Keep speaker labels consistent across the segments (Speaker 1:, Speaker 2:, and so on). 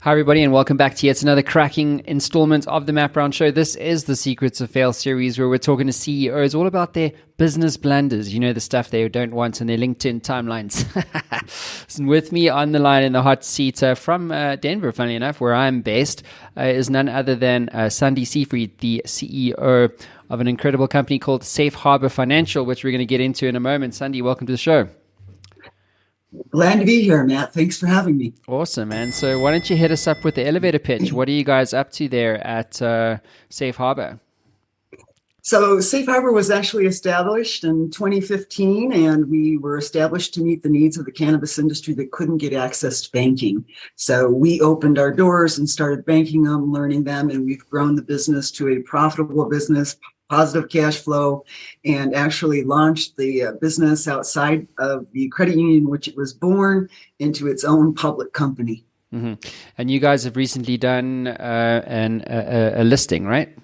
Speaker 1: Hi, everybody, and welcome back to yet another cracking installment of the Matt Brown Show. This is the Secrets of Fail series where we're talking to CEOs all about their business blunders, the stuff they don't want in their LinkedIn timelines. And with me on the line in the hot seat from Denver, funnily enough, where I'm based, is none other than Sundie Seefried, the CEO of an incredible company called Safe Harbor Financial, which we're going to get into in a moment. Sundie, welcome to the show.
Speaker 2: Glad to be here, Matt. Thanks for having me.
Speaker 1: Awesome, man. So why don't you hit us up with the elevator pitch? What are you guys up to there at Safe Harbor?
Speaker 2: So Safe Harbor was actually established in 2015, and we were established to meet the needs of the cannabis industry that couldn't get access to banking. So we opened our doors and started banking them, learning them, and we've grown the business to a profitable business, positive cash flow, and actually launched the business outside of the credit union in which it was born into its own public company.
Speaker 1: Mm-hmm. And you guys have recently done a listing, right?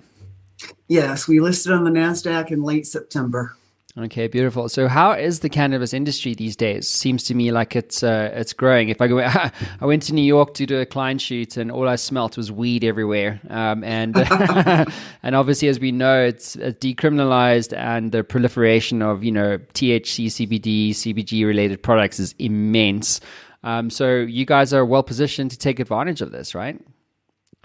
Speaker 2: Yes, we listed on the NASDAQ in late September.
Speaker 1: Okay, beautiful. So how is the cannabis industry these days? Seems to me like it's growing. If I go, I went to New York to do a client shoot, and all I smelt was weed everywhere. And and obviously, as we know, it's decriminalized, and the proliferation of THC, CBD, CBG related products is immense. So you guys are well positioned to take advantage of this, right?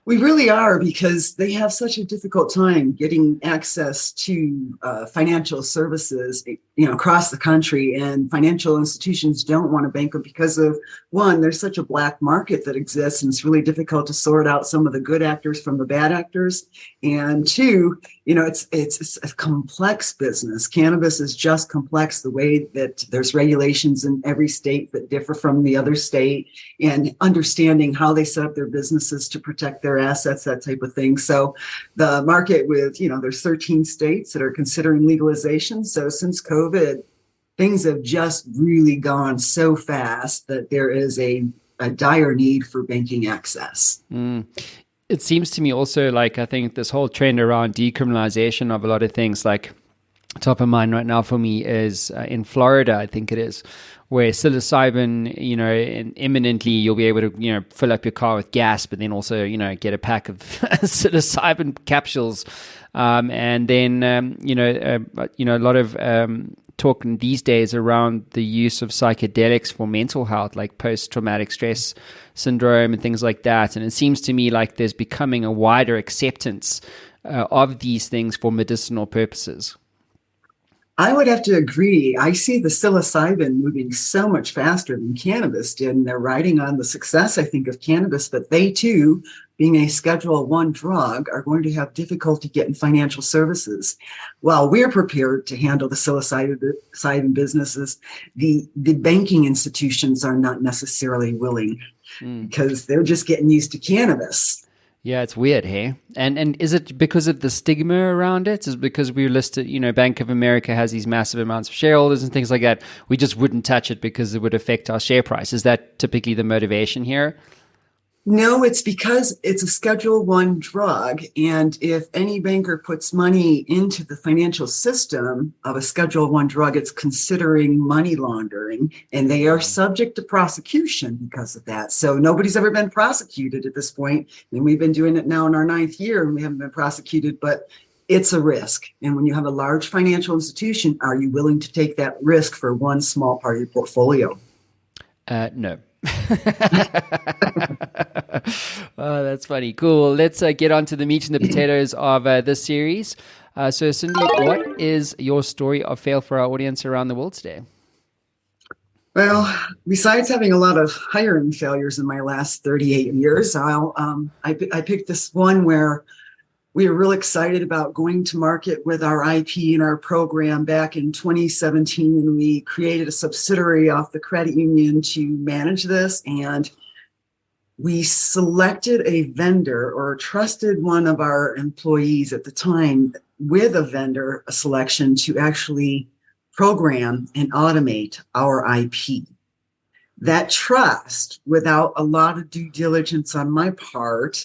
Speaker 2: We really are, because they have such a difficult time getting access to financial services, across the country, and financial institutions don't want to bank them because of, one, there's such a black market that exists, and it's really difficult to sort out some of the good actors from the bad actors. And two, it's a complex business. Cannabis is just complex, the way that there's regulations in every state that differ from the other state, and understanding how they set up their businesses to protect their assets, that type of thing. So the market with, there's 13 states that are considering legalization. So since COVID, things have just really gone so fast that there is a dire need for banking access.
Speaker 1: It seems to me also like, I think this whole trend around decriminalization of a lot of things, like top of mind right now for me is in Florida, I think it is, where psilocybin, imminently you'll be able to, fill up your car with gas, but then also, get a pack of psilocybin capsules. And then, a lot of talking these days around the use of psychedelics for mental health, like post-traumatic stress syndrome and things like that. And it seems to me like there's becoming a wider acceptance of these things for medicinal purposes.
Speaker 2: I would have to agree. I see the psilocybin moving so much faster than cannabis did, and they're riding on the success, I think, of cannabis, but they too, being a Schedule I drug, are going to have difficulty getting financial services. While we're prepared to handle the psilocybin businesses, the banking institutions are not necessarily willing because they're just getting used to cannabis.
Speaker 1: Yeah, it's weird, hey? And is it because of the stigma around it? Is it because we listed, Bank of America has these massive amounts of shareholders and things like that? We just wouldn't touch it because it would affect our share price. Is that typically the motivation here?
Speaker 2: No, it's because it's a Schedule I drug, and if any banker puts money into the financial system of a Schedule I drug, it's considering money laundering, and they are subject to prosecution because of that. So nobody's ever been prosecuted at this point, and we've been doing it now in our 9th year, and we haven't been prosecuted, but it's a risk. And when you have a large financial institution, are you willing to take that risk for one small part of your portfolio?
Speaker 1: No. Oh, that's funny. Cool. Let's get on to the meat and the potatoes of this series. So, Cindy, what is your story of fail for our audience around the world today?
Speaker 2: Well, besides having a lot of hiring failures in my last 38 years, I picked this one where we were real excited about going to market with our IP and our program back in 2017, and we created a subsidiary off the credit union to manage this. And we selected a vendor, or trusted one of our employees at the time with a vendor selection to actually program and automate our IP. That trust, without a lot of due diligence on my part,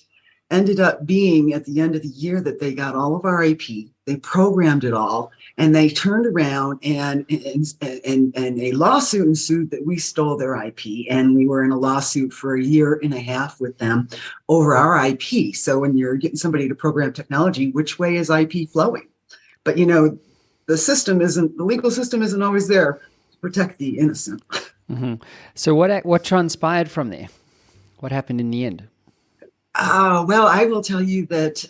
Speaker 2: ended up being at the end of the year that they got all of our IP, they programmed it all, and they turned around and a lawsuit ensued that we stole their IP, and we were in a lawsuit for a year and a half with them over our IP. So when you're getting somebody to program technology, which way is IP flowing? But the legal system isn't always there to protect the innocent.
Speaker 1: Mm-hmm. So what transpired from there? What happened in the end?
Speaker 2: Well, I will tell you that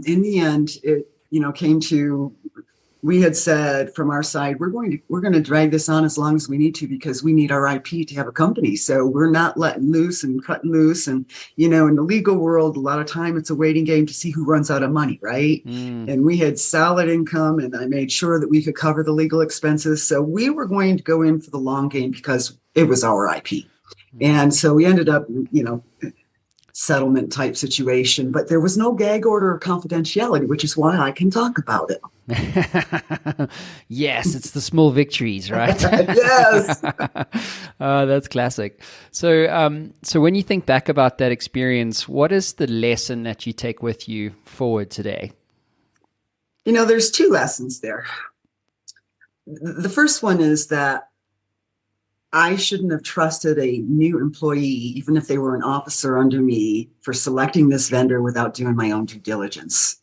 Speaker 2: in the end, it came to, we had said from our side, we're going to drag this on as long as we need to, because we need our IP to have a company. So we're not letting loose and cutting loose. And in the legal world, a lot of time it's a waiting game to see who runs out of money, right? And we had solid income, and I made sure that we could cover the legal expenses. So we were going to go in for the long game because it was our IP. And so we ended up, settlement type situation, but there was no gag order or confidentiality, which is why I can talk about it.
Speaker 1: Yes, it's the small victories, right?
Speaker 2: Yes.
Speaker 1: That's classic. So when you think back about that experience, what is the lesson that you take with you forward today?
Speaker 2: There's two lessons there. The first one is that I shouldn't have trusted a new employee, even if they were an officer under me, for selecting this vendor without doing my own due diligence.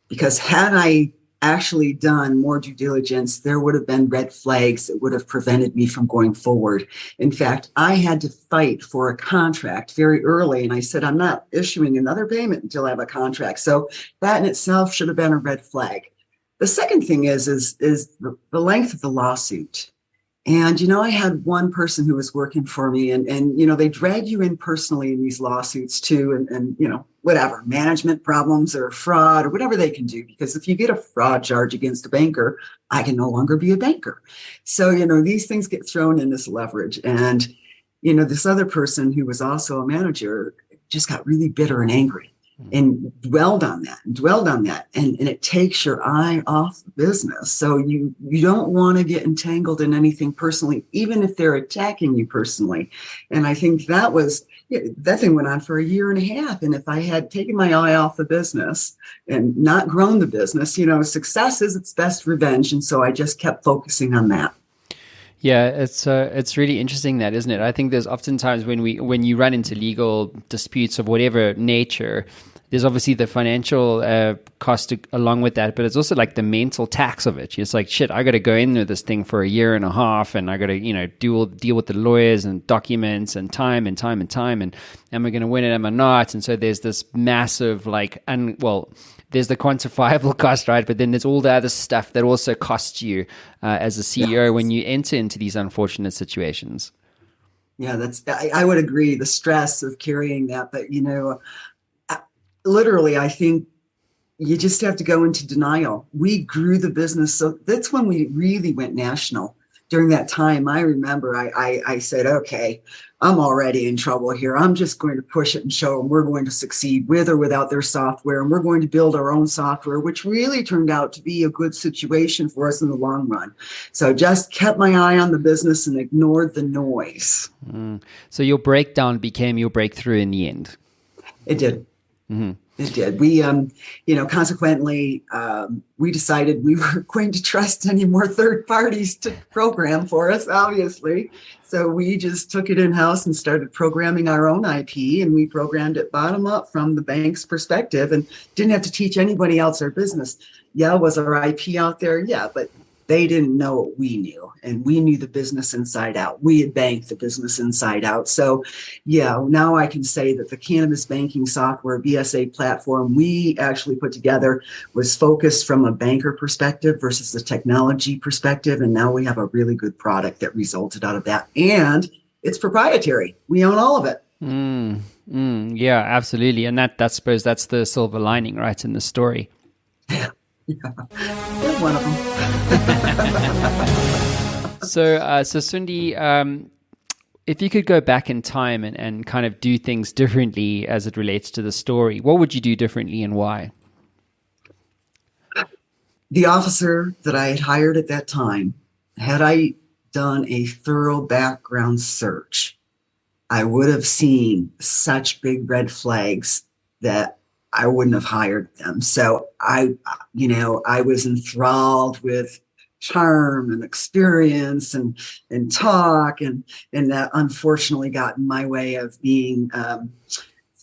Speaker 2: Because had I actually done more due diligence, there would have been red flags that would have prevented me from going forward. In fact, I had to fight for a contract very early, and I said, I'm not issuing another payment until I have a contract. So that in itself should have been a red flag. The second thing is the length of the lawsuit. And, I had one person who was working for me, and they drag you in personally in these lawsuits too. And whatever, management problems or fraud or whatever they can do, because if you get a fraud charge against a banker, I can no longer be a banker. So, these things get thrown in as leverage. And, this other person who was also a manager just got really bitter and angry and dwelled on that. And it takes your eye off the business. So you don't want to get entangled in anything personally, even if they're attacking you personally. And I think that thing went on for a year and a half. And if I had taken my eye off the business and not grown the business, success is its best revenge. And so I just kept focusing on that.
Speaker 1: Yeah, it's really interesting that, isn't it? I think there's oftentimes when you run into legal disputes of whatever nature, there's obviously the financial cost along with that, but it's also like the mental tax of it. It's like, shit, I got to go in with this thing for a year and a half, and I got to deal with the lawyers and documents and time, and am I going to win it? Am I not? And so there's this massive there's the quantifiable cost, right? But then there's all the other stuff that also costs you as a CEO when you enter into these unfortunate situations.
Speaker 2: Yeah, I would agree. The stress of carrying that, but literally, I think you just have to go into denial. We grew the business, so that's when we really went national. During that time, I remember I said, okay, I'm already in trouble here. I'm just going to push it and show them we're going to succeed with or without their software. And we're going to build our own software, which really turned out to be a good situation for us in the long run. So just kept my eye on the business and ignored the noise.
Speaker 1: So your breakdown became your breakthrough in the end.
Speaker 2: It did. Mm-hmm. It did. We, consequently, we decided we weren't going to trust any more third parties to program for us, obviously. So we just took it in-house and started programming our own IP, and we programmed it bottom up from the bank's perspective and didn't have to teach anybody else our business. Yeah, was our IP out there? Yeah, but they didn't know what we knew, and we knew the business inside out. We had banked the business inside out. So yeah, now I can say that the cannabis banking software BSA platform we actually put together was focused from a banker perspective versus the technology perspective. And now we have a really good product that resulted out of that. And it's proprietary. We own all of it.
Speaker 1: Yeah, absolutely. And I suppose that's the silver lining, right, in the story.
Speaker 2: Yeah. You're one of them.
Speaker 1: So Sundie, if you could go back in time and kind of do things differently as it relates to the story, what would you do differently and why?
Speaker 2: The officer that I had hired at that time, had I done a thorough background search, I would have seen such big red flags that I wouldn't have hired them. So I was enthralled with charm and experience and talk, and that unfortunately got in my way of being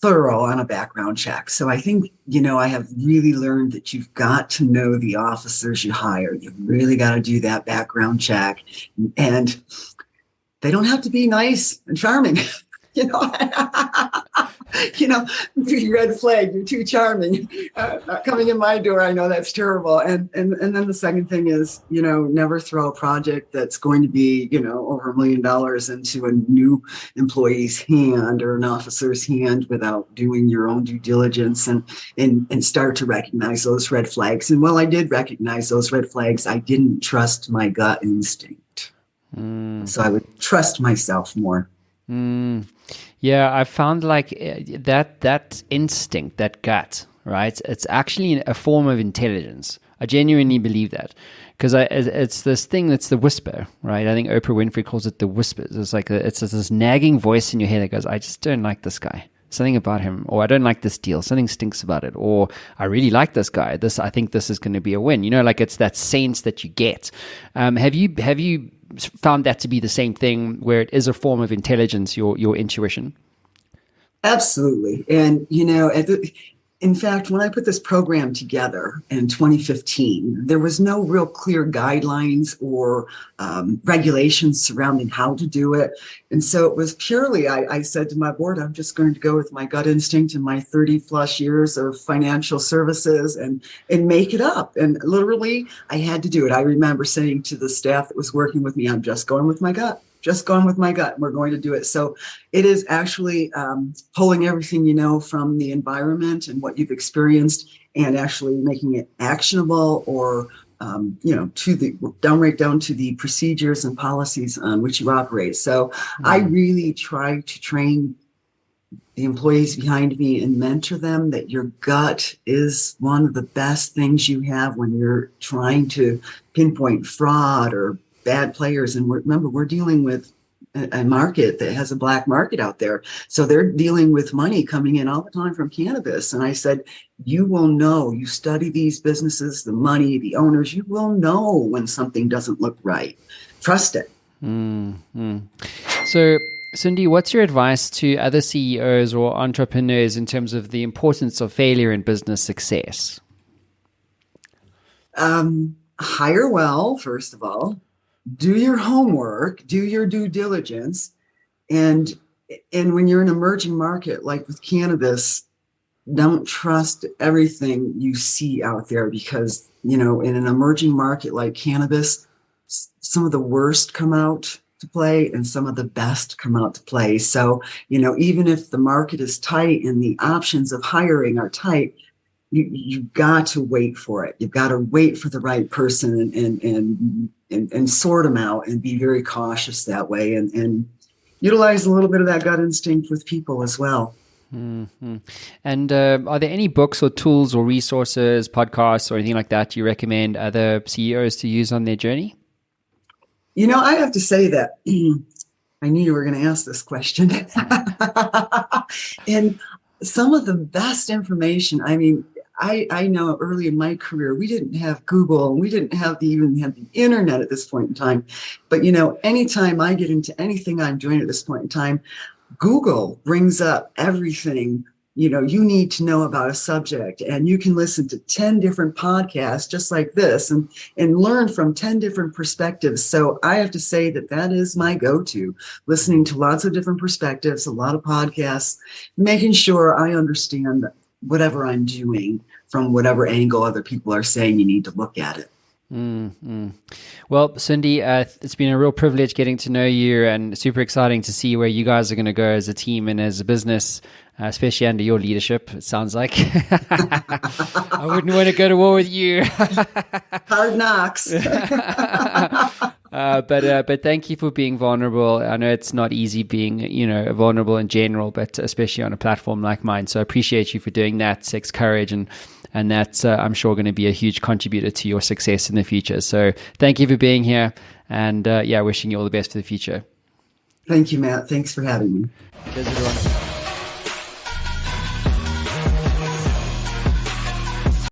Speaker 2: thorough on a background check. So I think, I have really learned that you've got to know the officers you hire. You've really got to do that background check, and they don't have to be nice and charming. Red flag, you're too charming. Not coming in my door, I know that's terrible. And then the second thing is, never throw a project that's going to be, over $1 million into a new employee's hand or an officer's hand without doing your own due diligence and start to recognize those red flags. And while I did recognize those red flags, I didn't trust my gut instinct. So I would trust myself more.
Speaker 1: Yeah, I found like that instinct, that gut, right? It's actually a form of intelligence. I genuinely believe that, because it's this thing that's the whisper, right? I think Oprah Winfrey calls it the whispers. It's like it's this nagging voice in your head that goes, I just don't like this guy. Something about him, or I don't like this deal. Something stinks about it, or I really like this guy. I think this is going to be a win. Like it's that sense that you get. Have you found that to be the same thing, where it is a form of intelligence, your intuition?
Speaker 2: Absolutely. And, in fact, when I put this program together in 2015, there was no real clear guidelines or regulations surrounding how to do it. And so it was purely, I said to my board, I'm just going to go with my gut instinct and my 30 plus years of financial services and make it up. And literally, I had to do it. I remember saying to the staff that was working with me, I'm just going with my gut. Just going with my gut. We're going to do it. So it is actually pulling everything from the environment and what you've experienced, and actually making it actionable, or to the down to the procedures and policies on which you operate. So I really try to train the employees behind me and mentor them that your gut is one of the best things you have when you're trying to pinpoint fraud or bad players. And remember, we're dealing with a market that has a black market out there. So they're dealing with money coming in all the time from cannabis. And I said, you will know, you study these businesses, the money, the owners, you will know when something doesn't look right. Trust it.
Speaker 1: So, Sundie, what's your advice to other CEOs or entrepreneurs in terms of the importance of failure in business success?
Speaker 2: Hire well, first of all. Do your homework, do your due diligence. And when you're in an emerging market, like with cannabis, don't trust everything you see out there, because, in an emerging market like cannabis, some of the worst come out to play and some of the best come out to play. So, even if the market is tight and the options of hiring are tight, you've got to wait for it. You've got to wait for the right person and sort them out, and be very cautious that way, and utilize a little bit of that gut instinct with people as well.
Speaker 1: Mm-hmm. And are there any books or tools or resources, podcasts or anything like that you recommend other CEOs to use on their journey?
Speaker 2: I have to say that I knew you were going to ask this question. And some of the best information, I know early in my career, we didn't have Google, and we didn't even have the internet at this point in time. But, anytime I get into anything I'm doing at this point in time, Google brings up everything, you need to know about a subject, and you can listen to 10 different podcasts just like this and learn from 10 different perspectives. So I have to say that is my go-to, listening to lots of different perspectives, a lot of podcasts, making sure I understand whatever I'm doing from whatever angle other people are saying you need to look at it.
Speaker 1: Well, Sundie, it's been a real privilege getting to know you, and super exciting to see where you guys are going to go as a team and as a business, especially under your leadership, it sounds like. I wouldn't want to go to war with you.
Speaker 2: Hard knocks.
Speaker 1: But thank you for being vulnerable. I know it's not easy being, vulnerable in general, but especially on a platform like mine. So I appreciate you for doing that. Takes courage, and that's, I'm sure, going to be a huge contributor to your success in the future. So thank you for being here, and wishing you all the best for the future.
Speaker 2: Thank you, Matt. Thanks for having me.
Speaker 1: Cheers, everyone.